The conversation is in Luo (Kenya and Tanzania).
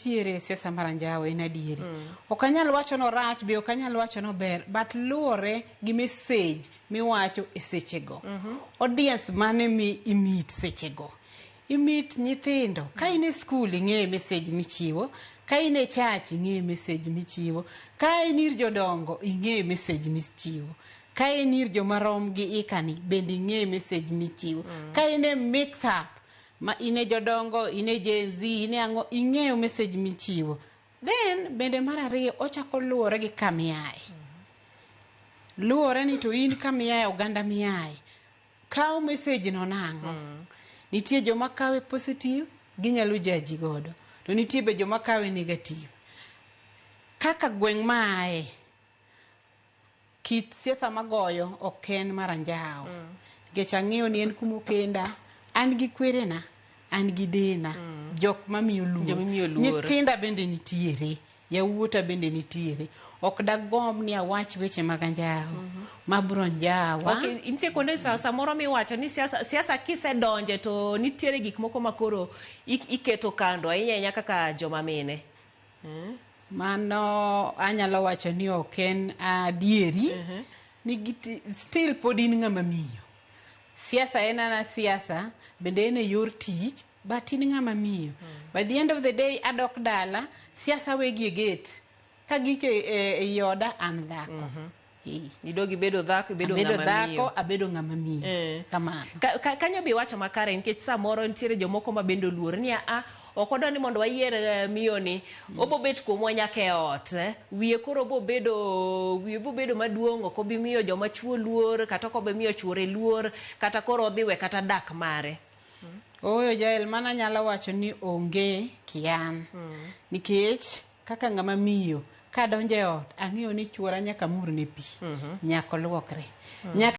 nitiere siasa maranjawa en adieri. Okanyal wacho no rach be okanyal wacho no ber, but luore gi message miwacho e sechego. Audience mane mi imit sechego. Imit nyithindo. Ka in e school ing'e message michiwo, ka in e church ing'e message michiwo, ka in ir jodongo ing'e message michiwo. Ka in ir jomarom gi ikani bende ing'e message michiwo. Ka in e mix up ma ine jodongo, ine Gen Z, ine ang'o, ing'eyo message michiwo. Then bende mar ariyo ochako luore gi kamiae. Luore ni to in kamiae oganda miae. Kao message no nang'o. Nitie joma kawe positive, ginyalo jaji godo. To nitie be joma kawe negative. Kaka gweng' maae, kit siasa magoyo oken maranjao. Nikech ang'eyo ni en kumokenda, an gi kwerena, an gi dena, jok mamiyo luor. Nyithinda bende nitiere, yawuota bende nitiere. Ok dagomb ni awach weche maganjao, mabro njawa. Okay, intie konde samoro miwacho ni siasa kisedonje to nitiere gik moko makoro iketo kando, ahinya kaka joma mine. Mano anyalo wacho ni oken adieri, ni still pod in ng'ama miyo. Siasa en ana siasa, bende en e yor tich, but in ng'ama miyo. By the end of the day, adok dala, siasa wegi e gate. Ka gike e yoda an dhako. Idogi bedo dhako, bedo ng'ama miyo. Abedo ng'ama miyo. Kamano. Kanyo bi wacho makare, nikech samoro nitiere jomoko ma bendo luor ni okodo ni mondo wayier miyo ni, obo bet kumwa nyaka e ot. Wiye koro bo bedo maduong', ok obi miyo joma chuo luor, kata ok obi miyo chuore luor, kata koro odhiwe kata dak mare. Oyo Jael, mana nyalo wacho ni onge kian. Nikech kaka ng'ama miyo, kadonje ot, ang'eyo ni chuora nyaka murne pi, nyaka luokre.